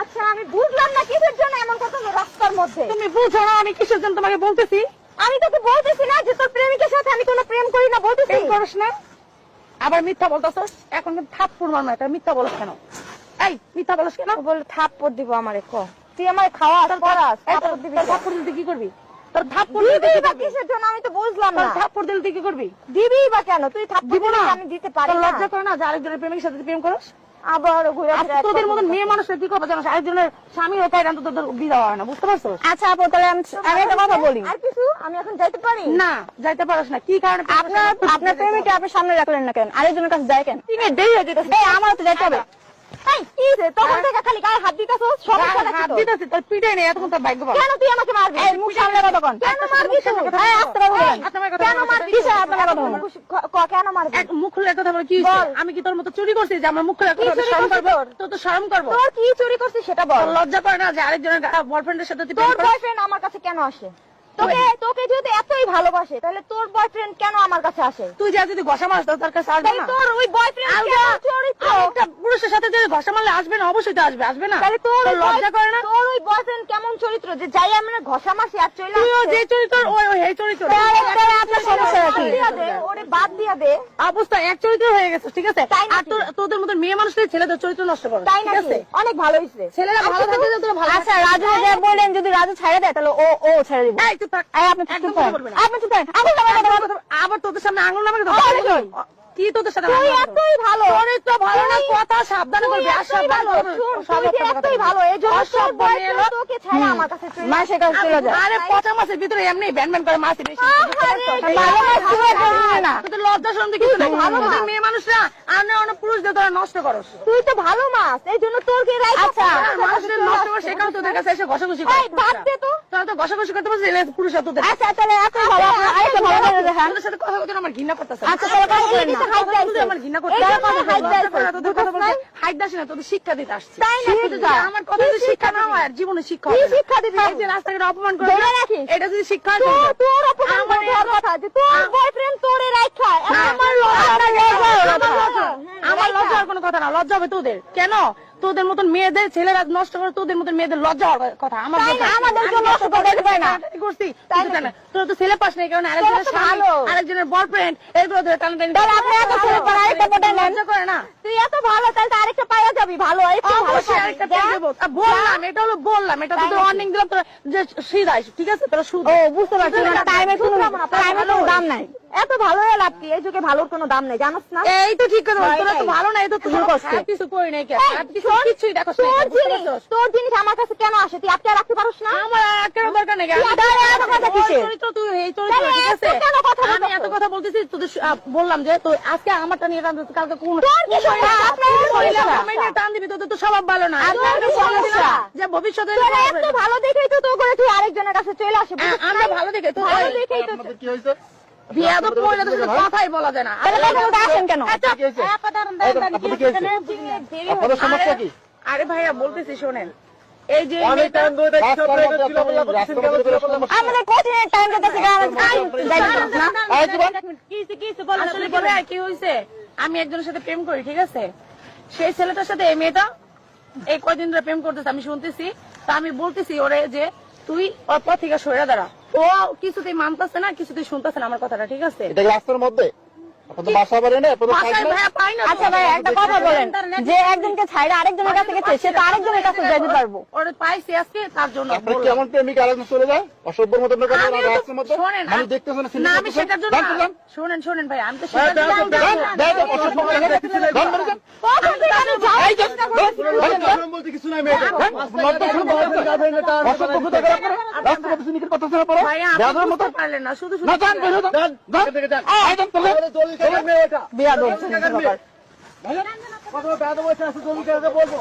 আচ্ছা আমি বুঝলাম না কিসের জন্য এমন কথা রাস্তার মধ্যে। তুমি বুঝো না আমি কিসের জন্য তোমাকে বলতেছি? আমি তোকে বলতেছি না যে তোর প্রেমিকের সাথে আমি কোনো প্রেম করি না, বলতেছি প্রেম করিস না, আবার মিথ্যা বলতেছস। এখন কিন্তু থাপ্পড় মারনা, এটা মিথ্যা বলছ কেন? এই মিথ্যা বলছ কেন? বল থাপ্পড় দিব আমারে ক। তুই আমারে খাওয়া পড়াস, থাপ্পড় দিবি। থাপ্পড় দিতে কি করবি? তোর থাপ্পড় দিবি বা কিসের জন্য আমি তো বুঝলাম না। থাপ্পড় দিতে কি করবি? দিবি বা কেন? তুই থাপ্পড় দিবি আমি দিতে পারি না। লজ্জা করে না যে আরেকজনের প্রেমিকের সাথে প্রেম করস? আবার ঘুরে ফিরে তোদের মতন মেয়ে মানুষের কি করবে জানো? আরেকজনের স্বামী হতে তো তোদের বিয়ে হয় না, বুঝতে পারছো? আচ্ছা আপু তাহলে আমি একটা কথা বলি। আর কিছু আমি এখন যাইতে পারি না, যাইতে পারছ না। কি কারণে? আপনার প্রেমিককে আপনি সামনে রাখলেন না কেন? আরেকজনের কাছে যায় কেন? তুমি দেরি হয়ে যেতেছে। এই আমার তো যাইতে হবে। এই কি রে তখন থেকে খালি গায়ে হাত দিতেছস? সমস্যা নাকি? হাত দিতেছিস তোর পিটাই নেই, এতক্ষণ তোর ভাগ্য ভালো। কেন তুই আমাকে মারবি? এই মুখ সামনে কথা কোন? কেন মারবি তুই? এই আস্তে কথা বলেন। কেন মারবি? কিসে আপনার কথা বলেন? কেন মারবি? এক মুখ খুলে কথা বল। কি হইছে? আমি কি তোর মতো চুরি করছি যে আমার মুখ খুলে কথা শরম করব? তোর তো শরম করব। তোর কি চুরি করছিস সেটা বল। লজ্জা করে না যে আরেকজনের বয়ফ্রেন্ডের সাথে তুই প্রেম তোর করছিস? বয়ফ্রেন্ড আমার কাছে কেন আসে? তোকে যদি এতই ভালোবাসে তাহলে তোর বয়ফ্রেন্ড কেন আমার কাছে আসে? তুই যা যদি ঘষা মারস তোর কাছে আসবে না? তোর ওই বয়ফ্রেন্ড কেন চরিত্র? একটা পুরুষের সাথে যদি ঘষা মারলে আসবে না? অবশ্যই তো আসবে, আসবে না? তাহলে তোর লজ্জা করে না? তোর ওই বয়ফ্রেন্ড কেমন চরিত্র যে যাই আমরা ঘষা মারছি আর চলে আসছে? তুইও যে চরিত্র ওই এই চরিত্র। আপনার সমস্যা কি? ওরে বাদ দিয়া দে। অবস্থা এক চরিত্র হয়ে গেছে, ঠিক আছে? আর তোদের মতো মেয়ে মানুষদের ছেলেদের চরিত্র নষ্ট করে, তাই ঠিক আছে? অনেক ভালো হইছে। ছেলেরা ভালো থাকলে তোরা ভালো। আচ্ছা রাজু যে বলেন যদি রাজু ছাড়ে দেয় তাহলে ও ছেড়ে দিবে। এই চুপ থাক। আপনি চুপ করেন। আপনি চুপ করেন। আবার তোদের সামনে আঙুল নামে কি তোদের সাথে? তুই এতই ভালো। চরিত্র ভালো না, কথা সাবধানে করবি। আর সাবধানে এতই ভালো এই জন্য সব বয়ফ্রেন্ড তোকে ছেড়ে আমার কাছে চলে মাসে কাছে চলে যায়। আরে পচা মাছের ভিতরে এমনি ব্যান ব্যান করে মাছ বেশি। না তোদের লজ্জা শরম কিছু নাই। তোদের মেয়ে মানুষরা আর অনেক পুরুষদের তোরা নষ্ট করস। তুই তো ভালো মাছ এই জন্য তোরকে রাইট। আচ্ছা মানুষদের নষ্ট করে সেখানে তোদের কাছে এসে ঘষাঘষি করে। বাদ দে তো। তোরা তো ঘষাঘষি করতে পারছিস পুরুষরা তোদের। আচ্ছা তাহলে এত ভালো আরেকটা ভালো করে দেখা। তোদের সাথে কথা বলতে আমার ঘৃণা করতেছে। আচ্ছা তাহলে কথা বলেন না। আমার ঘৃণা করতে তোদের কথা বলতে হাইট দাসি না, তোদের শিক্ষা দিতে আসছি। আমার কথা যদি শিক্ষা না হয় জীবনে শিক্ষা হবে। শিক্ষা দিবি যে রাস্তাঘাটে অপমান করে এটা যদি শিক্ষা হয় তোর অপমান করার কথা যে তোর বয়ফ্রেন্ড তোরে রাখা আমার লজ্জার কোনো কথা না। লজ্জা হবে তোদের কেন? তোদের মতন মেয়েদের ছেলেরা নষ্ট করে, তোদের মতন মেয়েদের লজ্জা হওয়ার কথা। আমার করছি তোরা তো ছেলে পাস নাই, কারণ আরেকজনের বয়ফ্রেন্ড এগুলো ধরে টানাটানি লজ্জা করে না। তুই এত ভালো তাহলে আরেকটা পাওয়া যাবি ভালো। বললাম এটা হলো বললাম এটা তোদের ওয়ার্নিং দিলাম তোরা যে সিধাই, ঠিক আছে? তোরা শুধু বুঝতে পারছি টাইমের দাম নাই। এত ভালো হয়ে লাভ কি? এই যুগে ভালোর কোনো দাম নেই, জানোস না? এই তো ঠিক কথা। তোরা তো ভালো না, এই তো কিছু করি নাই। কিছুই দেখো তোর জিনিস আমার কাছে কেন আসে? তুই আটকে রাখতে পারোস না? আমার আটকানোর দরকার নেই। তুই এই চরিত্র, ঠিক আছে? আমি এত কথা বলতেছি তোদের বললাম যে তো আজকে আমারটা নিয়ে টান দিচ্ছি, কালকে কোন টান দিবি। তোদের তো স্বভাব ভালো না যে ভবিষ্যতে ভালো দেখেই তো করে তুই আরেকজনের কাছে চলে আসে। আমরা ভালো দেখে তো কি হয়েছে? বিয়াদব মহিলাদের সাথে কথাই বলা যায় না। আসেন কেন? আপনাদের সমস্যা কি? আরে ভাইয়া বলতেছি শোনেন, এই যে অনেক টাইম ধরে দেখছি আপনারা ছিল বলে বলছেন কেন ছিল বলে আমাদের কঠিন টাইম দিতেছে আসলে কি হয়েছে, আমি একজনের সাথে প্রেম করি, ঠিক আছে? সেই ছেলেটার সাথে এই মেয়েটা এই কয়দিন ধরে প্রেম করতেছে, আমি শুনতেছি। তা আমি বলতেছি ওরে যে তুই ওর পর থেকে সরে দাঁড়া। ও কিছুতেই মানতেছে না, কিছুতেই শুনতেছে না আমার কথাটা, ঠিক আছে? এটা রাস্তার মধ্যে বাসা বাড়ি না। আচ্ছা ভাই একটা কথা বলেন, যে একজনকে ছাইড়া আরেকজনের কাছে গেছে সে তো আরেকজনের কাছে যেতে পারবো। ওরে পাইছি আজকে তার জন্য। কেমন প্রেমিকা আরেকজন চলে যায় অসভ্যের মতো রাস্তার মধ্যে? আমি দেখতেছি না, আমি সেটার জন্য শোনেন ভাই, আমি তো কিছু নাই পারলেন না শুধু বলবো